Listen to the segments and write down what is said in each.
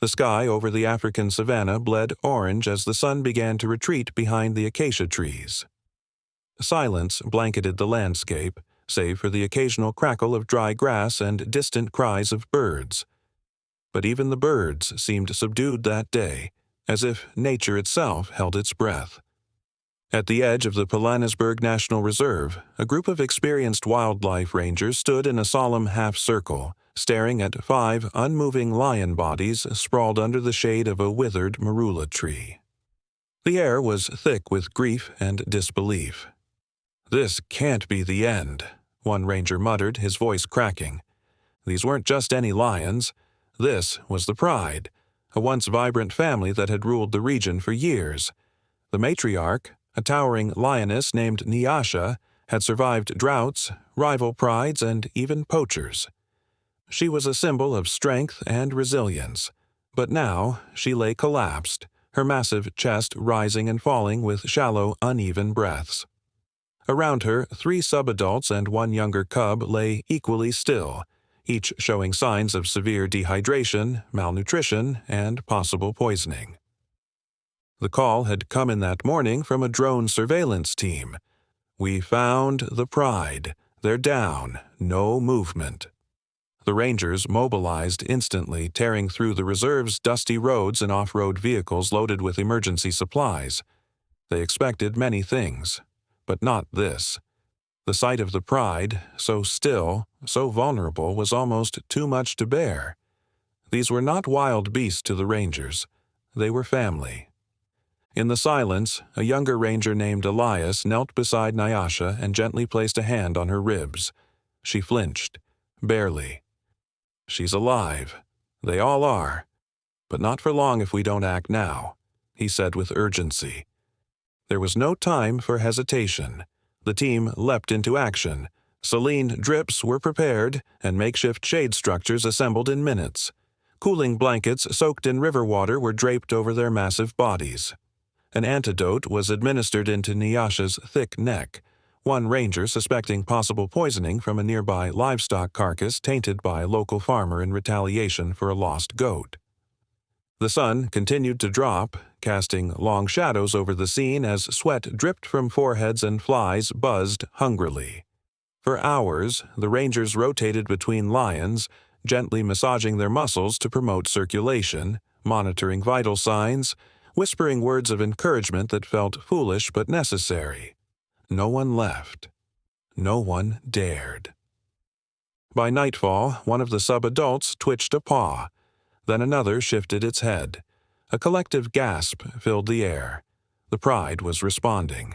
The sky over the African savanna bled orange as the sun began to retreat behind the acacia trees. Silence blanketed the landscape, save for the occasional crackle of dry grass and distant cries of birds. But even the birds seemed subdued that day, as if nature itself held its breath. At the edge of the Pilanesberg National Reserve, a group of experienced wildlife rangers stood in a solemn half-circle, staring at 5 unmoving lion bodies sprawled under the shade of a withered marula tree. The air was thick with grief and disbelief. "This can't be the end," one ranger muttered, his voice cracking. These weren't just any lions. This was the Pride, a once vibrant family that had ruled the region for years. The matriarch, a towering lioness named Nyasha, had survived droughts, rival prides, and even poachers. She was a symbol of strength and resilience, but now she lay collapsed, her massive chest rising and falling with shallow, uneven breaths. Around her, 3 subadults and 1 younger cub lay equally still, each showing signs of severe dehydration, malnutrition, and possible poisoning. The call had come in that morning from a drone surveillance team. "We found the Pride. They're down. No movement." The rangers mobilized instantly, tearing through the reserve's dusty roads and off-road vehicles loaded with emergency supplies. They expected many things, but not this. The sight of the Pride, so still, so vulnerable, was almost too much to bear. These were not wild beasts to the rangers. They were family. In the silence, a younger ranger named Elias knelt beside Nyasha and gently placed a hand on her ribs. She flinched, barely. "She's alive. They all are. But not for long if we don't act now," he said with urgency. There was no time for hesitation. The team leapt into action. Saline drips were prepared, and makeshift shade structures assembled in minutes. Cooling blankets soaked in river water were draped over their massive bodies. An antidote was administered into Nyasha's thick neck, one ranger suspecting possible poisoning from a nearby livestock carcass tainted by a local farmer in retaliation for a lost goat. The sun continued to drop, casting long shadows over the scene as sweat dripped from foreheads and flies buzzed hungrily. For hours, the rangers rotated between lions, gently massaging their muscles to promote circulation, monitoring vital signs, whispering words of encouragement that felt foolish but necessary. No one left. No one dared. By nightfall, one of the subadults twitched a paw. Then another shifted its head. A collective gasp filled the air. The Pride was responding.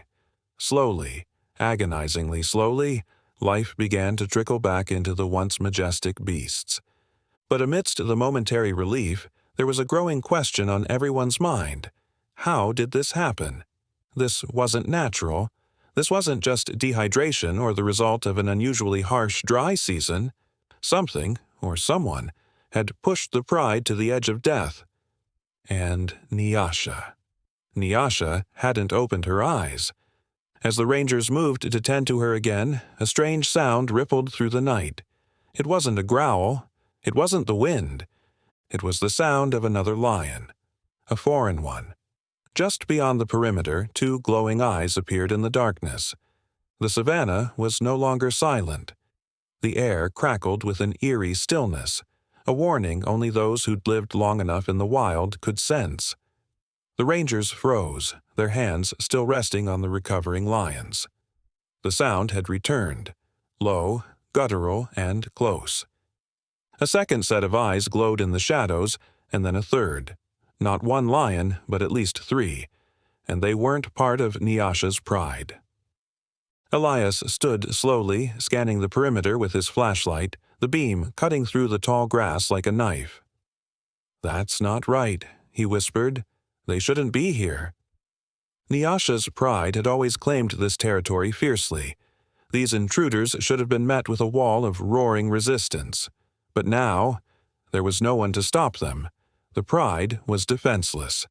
Slowly, agonizingly slowly, life began to trickle back into the once majestic beasts. But amidst the momentary relief, there was a growing question on everyone's mind. How did this happen? This wasn't natural. This wasn't just dehydration or the result of an unusually harsh dry season. Something, or someone, had pushed the Pride to the edge of death. And Nyasha. Nyasha hadn't opened her eyes. As the rangers moved to tend to her again, a strange sound rippled through the night. It wasn't a growl. It wasn't the wind. It was the sound of another lion. A foreign one. Just beyond the perimeter, 2 glowing eyes appeared in the darkness. The savanna was no longer silent. The air crackled with an eerie stillness, a warning only those who'd lived long enough in the wild could sense. The rangers froze, their hands still resting on the recovering lions. The sound had returned, low, guttural, and close. A second set of eyes glowed in the shadows, and then a third. Not 1 lion, but at least 3, and they weren't part of Nyasha's Pride. Elias stood slowly, scanning the perimeter with his flashlight, the beam cutting through the tall grass like a knife. "That's not right," he whispered. "They shouldn't be here." Nyasha's Pride had always claimed this territory fiercely. These intruders should have been met with a wall of roaring resistance. But now, there was no one to stop them. The Pride was defenseless.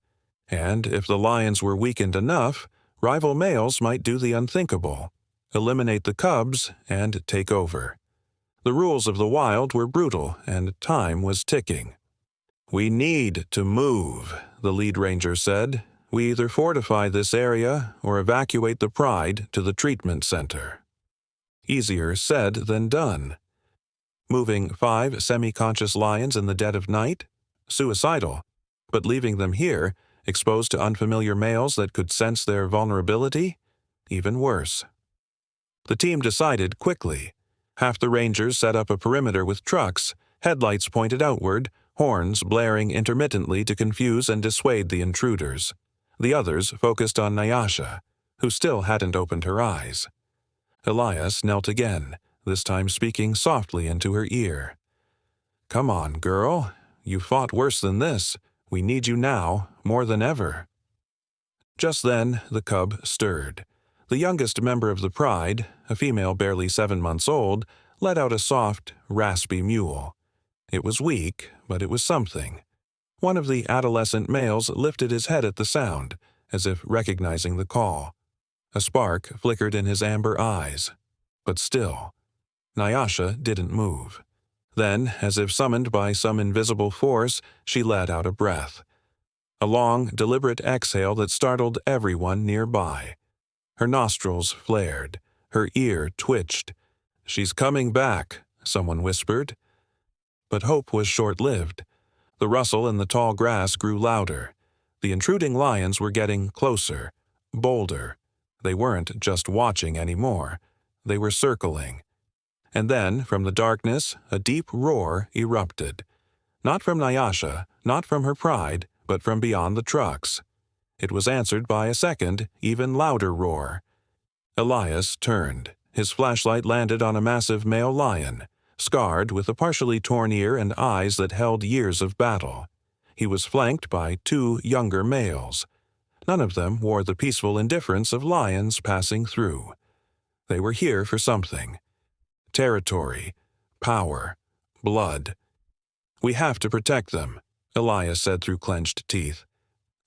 And if the lions were weakened enough, rival males might do the unthinkable. Eliminate the cubs and take over. The rules of the wild were brutal, and time was ticking. "We need to move," the lead ranger said. "We either fortify this area or evacuate the Pride to the treatment center." Easier said than done. Moving 5 semi-conscious lions in the dead of night? Suicidal. But leaving them here, exposed to unfamiliar males that could sense their vulnerability? Even worse. The team decided quickly. Half the rangers set up a perimeter with trucks, headlights pointed outward, horns blaring intermittently to confuse and dissuade the intruders. The others focused on Nyasha, who still hadn't opened her eyes. Elias knelt again, this time speaking softly into her ear. "Come on, girl. You fought worse than this. We need you now, more than ever." Just then, the cub stirred. The youngest member of the Pride, a female barely 7 months old, let out a soft, raspy mewl. It was weak, but it was something. One of the adolescent males lifted his head at the sound, as if recognizing the call. A spark flickered in his amber eyes. But still, Nyasha didn't move. Then, as if summoned by some invisible force, she let out a breath. A long, deliberate exhale that startled everyone nearby. Her nostrils flared. Her ear twitched. "She's coming back," someone whispered. But hope was short-lived. The rustle in the tall grass grew louder. The intruding lions were getting closer, bolder. They weren't just watching anymore. They were circling. And then, from the darkness, a deep roar erupted. Not from Nyasha, not from her Pride, but from beyond the trucks. It was answered by a second, even louder roar. Elias turned. His flashlight landed on a massive male lion, scarred with a partially torn ear and eyes that held years of battle. He was flanked by 2 younger males. None of them wore the peaceful indifference of lions passing through. They were here for something. Territory, power, blood. "We have to protect them," Elias said through clenched teeth.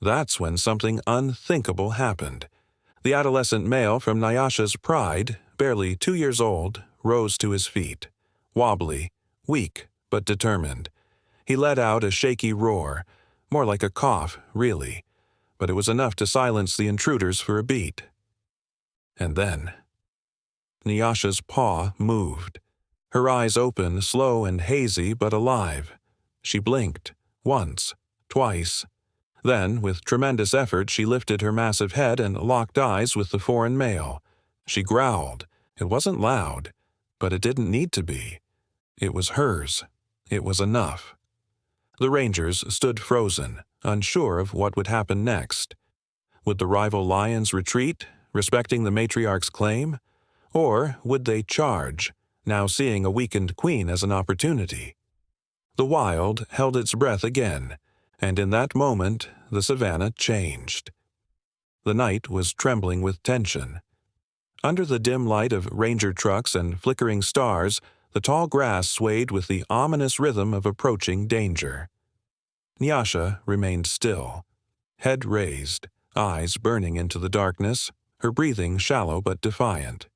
That's when something unthinkable happened. The adolescent male from Nyasha's Pride, barely 2 years old, rose to his feet. Wobbly, weak, but determined. He let out a shaky roar, more like a cough, really, but it was enough to silence the intruders for a beat. And then Nyasha's paw moved. Her eyes open, slow and hazy, but alive. She blinked, once, twice. Then, with tremendous effort, she lifted her massive head and locked eyes with the foreign male. She growled. It wasn't loud, but it didn't need to be. It was hers. It was enough. The rangers stood frozen, unsure of what would happen next. Would the rival lions retreat, respecting the matriarch's claim? Or would they charge, now seeing a weakened queen as an opportunity? The wild held its breath again, and in that moment the savannah changed. The night was trembling with tension. Under the dim light of ranger trucks and flickering stars, the tall grass swayed with the ominous rhythm of approaching danger. Nyasha remained still, head raised, eyes burning into the darkness, her breathing shallow but defiant.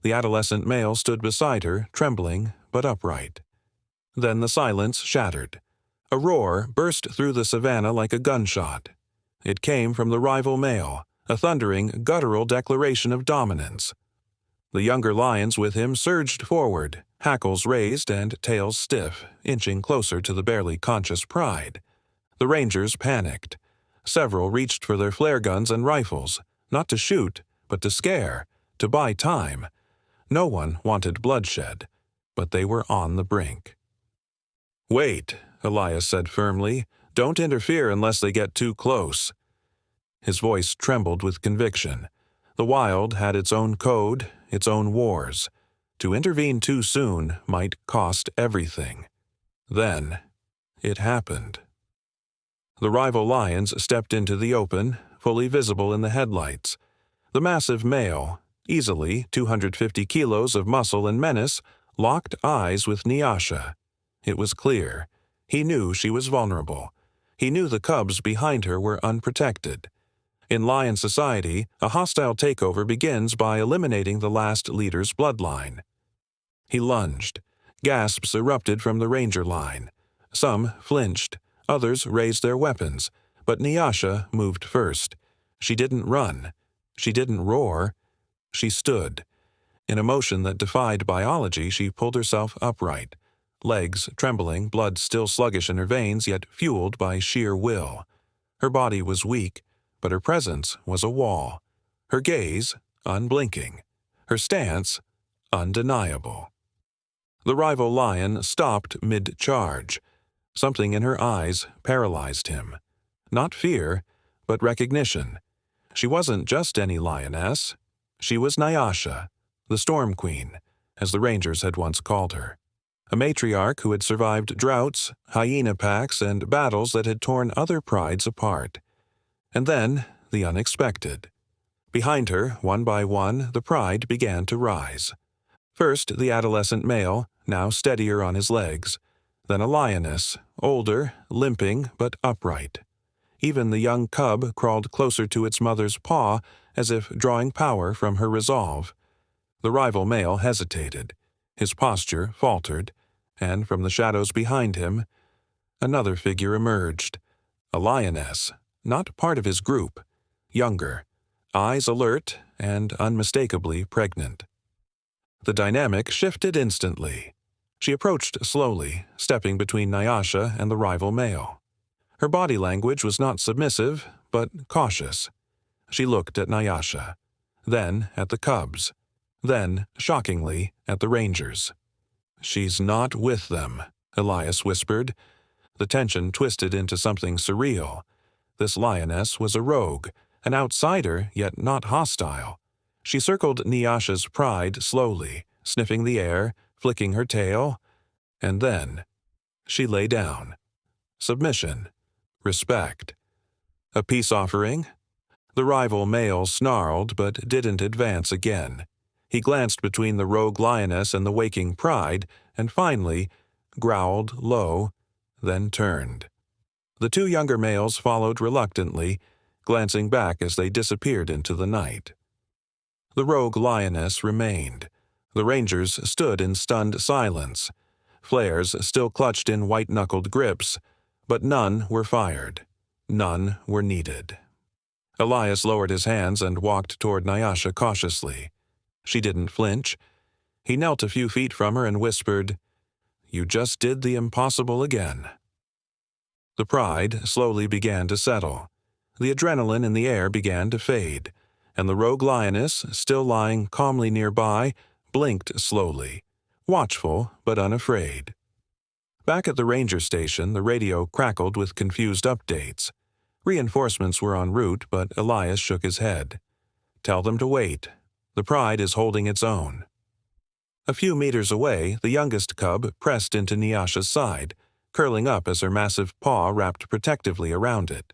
The adolescent male stood beside her, trembling but upright. Then the silence shattered. A roar burst through the savannah like a gunshot. It came from the rival male, a thundering, guttural declaration of dominance. The younger lions with him surged forward, hackles raised and tails stiff, inching closer to the barely conscious Pride. The rangers panicked. Several reached for their flare guns and rifles, not to shoot, but to scare, to buy time. No one wanted bloodshed, but they were on the brink. "Wait," Elias said firmly. "Don't interfere unless they get too close." His voice trembled with conviction. The wild had its own code, its own wars. To intervene too soon might cost everything. Then it happened. The rival lions stepped into the open, fully visible in the headlights. The massive male, easily 250 kilos of muscle and menace, locked eyes with Nyasha. It was clear. He knew she was vulnerable. He knew the cubs behind her were unprotected. In lion society, a hostile takeover begins by eliminating the last leader's bloodline. He lunged. Gasps erupted from the ranger line. Some flinched. Others raised their weapons, but Nyasha moved first. She didn't run. She didn't roar. She stood. In a motion that defied biology, she pulled herself upright, legs trembling, blood still sluggish in her veins, yet fueled by sheer will. Her body was weak, but her presence was a wall. Her gaze, unblinking. Her stance, undeniable. The rival lion stopped mid-charge. Something in her eyes paralyzed him. Not fear, but recognition. She wasn't just any lioness. She was Nyasha, the Storm Queen, as the Rangers had once called her. A matriarch who had survived droughts, hyena packs, and battles that had torn other prides apart. And then, the unexpected. Behind her, one by one, the pride began to rise. First, the adolescent male, now steadier on his legs. Then a lioness, older, limping, but upright. Even the young cub crawled closer to its mother's paw, as if drawing power from her resolve. The rival male hesitated. His posture faltered, and from the shadows behind him, another figure emerged. A lioness, not part of his group, younger, eyes alert and unmistakably pregnant. The dynamic shifted instantly. She approached slowly, stepping between Nyasha and the rival male. Her body language was not submissive, but cautious. She looked at Nyasha, then at the cubs, then, shockingly, at the Rangers. "She's not with them," Elias whispered. The tension twisted into something surreal. This lioness was a rogue, an outsider, yet not hostile. She circled Nyasha's pride slowly, sniffing the air, flicking her tail, and then she lay down. Submission. Respect. A peace offering? The rival male snarled but didn't advance again. He glanced between the rogue lioness and the waking pride, and finally growled low, then turned. The two younger males followed reluctantly, glancing back as they disappeared into the night. The rogue lioness remained. The Rangers stood in stunned silence. Flares still clutched in white-knuckled grips, but none were fired. None were needed. Elias lowered his hands and walked toward Nyasha cautiously. She didn't flinch. He knelt a few feet from her and whispered, "You just did the impossible again." The pride slowly began to settle. The adrenaline in the air began to fade, and the rogue lioness, still lying calmly nearby, blinked slowly, watchful but unafraid. Back at the ranger station, the radio crackled with confused updates. Reinforcements were en route, but Elias shook his head. "Tell them to wait. The pride is holding its own." A few meters away, the youngest cub pressed into Nyasha's side, curling up as her massive paw wrapped protectively around it.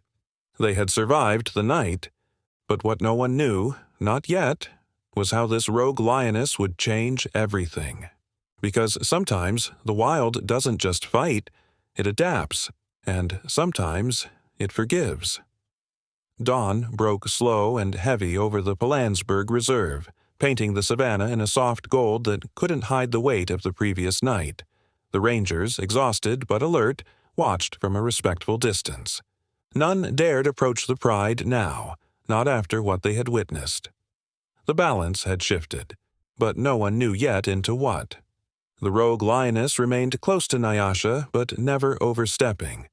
They had survived the night, but what no one knew, not yet, was how this rogue lioness would change everything. Because sometimes the wild doesn't just fight, it adapts, and sometimes it forgives. Dawn broke slow and heavy over the Pilansburg Reserve, painting the savanna in a soft gold that couldn't hide the weight of the previous night. The Rangers, exhausted but alert, watched from a respectful distance. None dared approach the pride now, not after what they had witnessed. The balance had shifted, but no one knew yet into what. The rogue lioness remained close to Nyasha, but never overstepping.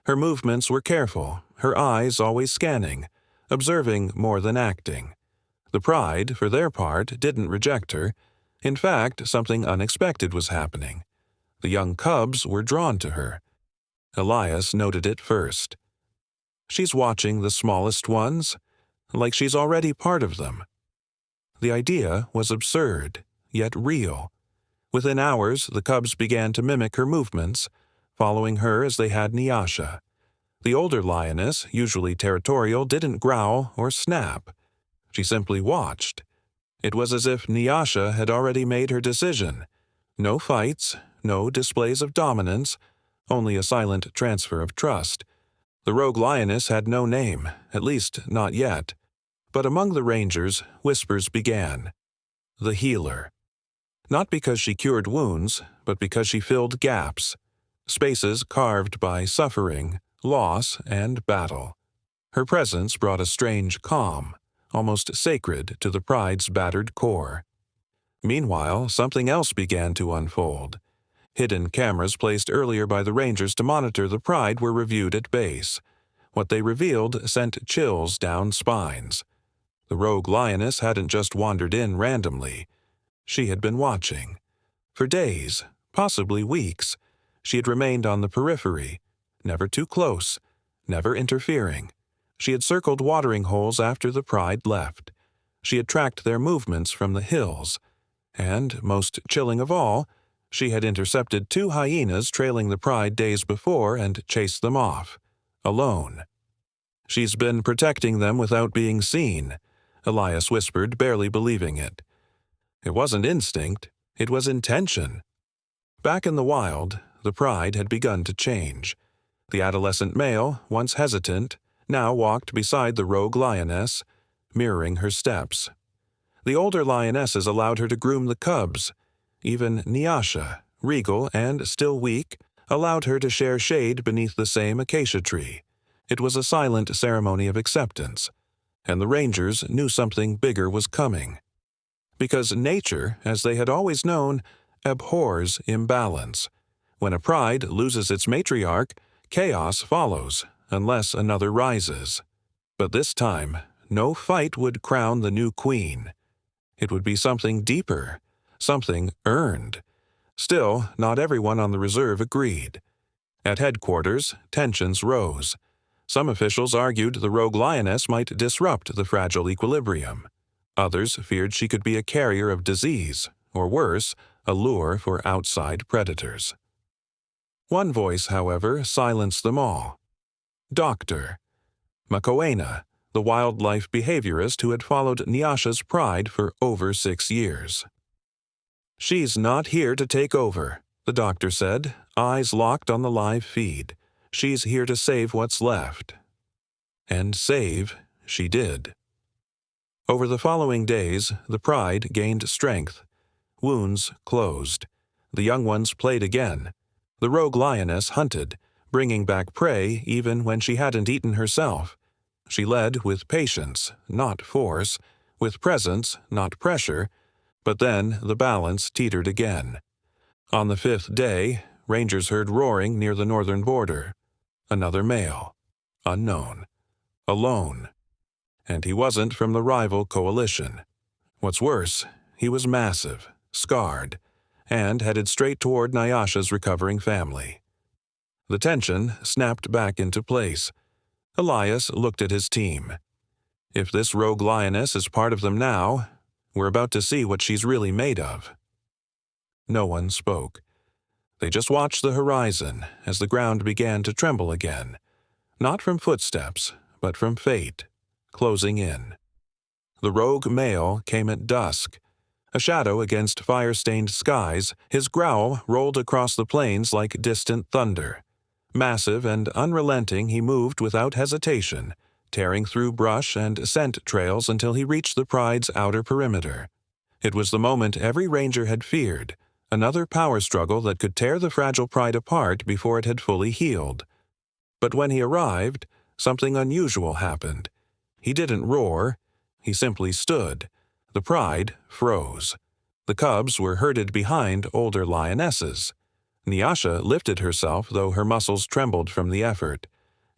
Her movements were careful, her eyes always scanning, observing more than acting. The pride, for their part, didn't reject her. In fact, something unexpected was happening. The young cubs were drawn to her. Elias noted it first. She's watching the smallest ones, like she's already part of them. The idea was absurd, yet real. Within hours, the cubs began to mimic her movements, following her as they had Nyasha. The older lioness, usually territorial, didn't growl or snap. She simply watched. It was as if Nyasha had already made her decision. No fights, no displays of dominance, only a silent transfer of trust. The rogue lioness had no name, at least not yet. But among the Rangers, whispers began. The healer. Not because she cured wounds, but because she filled gaps. spaces carved by suffering, loss, and battle. Her presence brought a strange calm, almost sacred to the Pride's battered core. Meanwhile, something else began to unfold. Hidden cameras placed earlier by the Rangers to monitor the Pride were reviewed at base. What they revealed sent chills down spines. The rogue lioness hadn't just wandered in randomly. She had been watching. For days, possibly weeks, she had remained on the periphery, never too close, never interfering. She had circled watering holes after the Pride left. She had tracked their movements from the hills. And, most chilling of all, she had intercepted 2 hyenas trailing the Pride days before and chased them off, alone. "She's been protecting them without being seen," Elias whispered, barely believing it. It wasn't instinct, it was intention. Back in the wild, the Pride had begun to change. The adolescent male, once hesitant, now walked beside the rogue lioness, mirroring her steps. The older lionesses allowed her to groom the cubs. Even Nyasha, regal and still weak, allowed her to share shade beneath the same acacia tree. It was a silent ceremony of acceptance, and the Rangers knew something bigger was coming. Because nature, as they had always known, abhors imbalance. When a Pride loses its matriarch, chaos follows, unless another rises. But this time, no fight would crown the new queen. It would be something deeper, something earned. Still, not everyone on the reserve agreed. At headquarters, tensions rose. Some officials argued the rogue lioness might disrupt the fragile equilibrium. Others feared she could be a carrier of disease, or worse, a lure for outside predators. One voice, however, silenced them all. Dr. Makoena, the wildlife behaviorist who had followed Nyasha's Pride for over 6 years. "She's not here to take over," the doctor said, eyes locked on the live feed. "She's here to save what's left." And save she did. Over the following days, the Pride gained strength. Wounds closed. The young ones played again. The rogue lioness hunted, bringing back prey even when she hadn't eaten herself. She led with patience, not force, with presence, not pressure, but then the balance teetered again. On the 5th day, Rangers heard roaring near the northern border. Another male. Unknown. Alone. And he wasn't from the rival coalition. What's worse, he was massive, scarred, and headed straight toward Nyasha's recovering family. The tension snapped back into place. Elias looked at his team. If this rogue lioness is part of them now, we're about to see what she's really made of. No one spoke. They just watched the horizon as the ground began to tremble again, not from footsteps, but from fate, closing in. The rogue male came at dusk. A shadow against fire-stained skies, his growl rolled across the plains like distant thunder. Massive and unrelenting, he moved without hesitation, tearing through brush and scent trails until he reached the Pride's outer perimeter. It was the moment every ranger had feared, another power struggle that could tear the fragile Pride apart before it had fully healed. But when he arrived, something unusual happened. He didn't roar, he simply stood. The Pride froze. The cubs were herded behind older lionesses. Nyasha lifted herself, though her muscles trembled from the effort,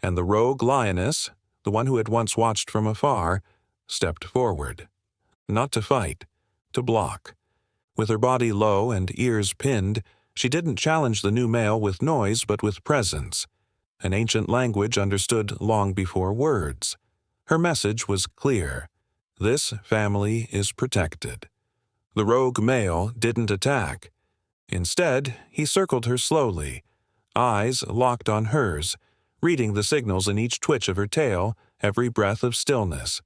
and the rogue lioness, the one who had once watched from afar, stepped forward. Not to fight, to block. With her body low and ears pinned, she didn't challenge the new male with noise but with presence, an ancient language understood long before words. Her message was clear. This family is protected. The rogue male didn't attack. Instead, he circled her slowly, eyes locked on hers, reading the signals in each twitch of her tail, every breath of stillness.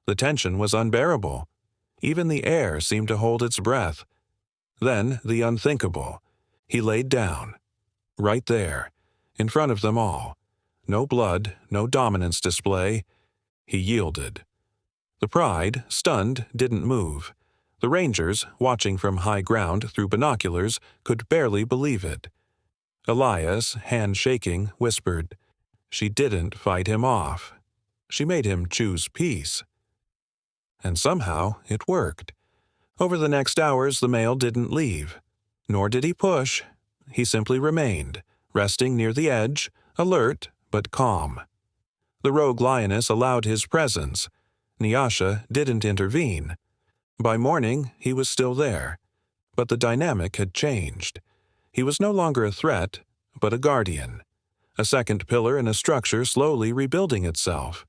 The tension was unbearable. Even the air seemed to hold its breath. Then the unthinkable. He laid down. Right there, in front of them all. No blood, no dominance display. He yielded. The Pride, stunned, didn't move. The Rangers, watching from high ground through binoculars, could barely believe it. Elias, hand shaking, whispered, "She didn't fight him off. She made him choose peace." And somehow it worked. Over the next hours the male didn't leave. Nor did he push. He simply remained, resting near the edge, alert but calm. The rogue lioness allowed his presence. Nyasha didn't intervene. By morning he was still there. But the dynamic had changed. He was no longer a threat, but a guardian. A second pillar in a structure slowly rebuilding itself.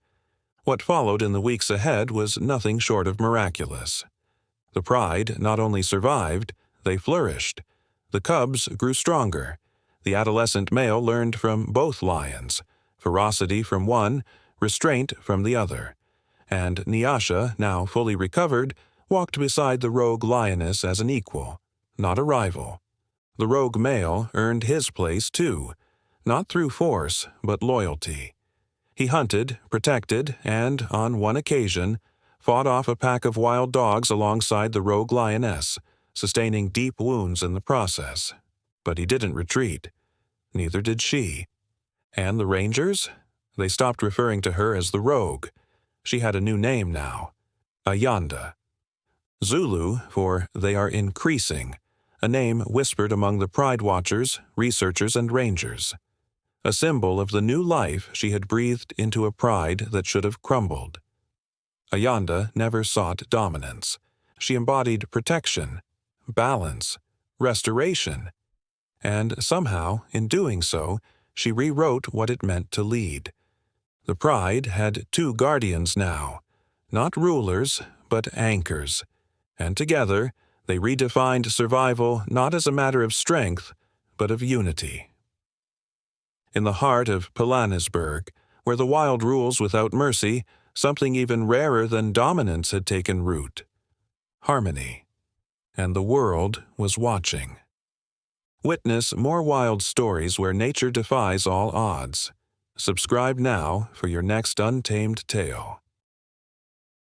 What followed in the weeks ahead was nothing short of miraculous. The pride not only survived, they flourished. The cubs grew stronger. The adolescent male learned from both lions, ferocity from one, restraint from the other. And Nyasha, now fully recovered, walked beside the rogue lioness as an equal, not a rival. The rogue male earned his place too, not through force, but loyalty. He hunted, protected, and, on one occasion, fought off a pack of wild dogs alongside the rogue lioness, sustaining deep wounds in the process. But he didn't retreat. Neither did she. And the rangers? They stopped referring to her as the rogue. She had a new name now, Ayanda. Zulu for they are increasing, a name whispered among the pride watchers, researchers, and rangers. A symbol of the new life she had breathed into a pride that should have crumbled. Ayanda never sought dominance. She embodied protection, balance, restoration. And somehow, in doing so, she rewrote what it meant to lead. The pride had two guardians now, not rulers, but anchors. And together, they redefined survival not as a matter of strength, but of unity. In the heart of Pilanesberg, where the wild rules without mercy, something even rarer than dominance had taken root. Harmony. And the world was watching. Witness more wild stories where nature defies all odds. Subscribe now for your next untamed tale.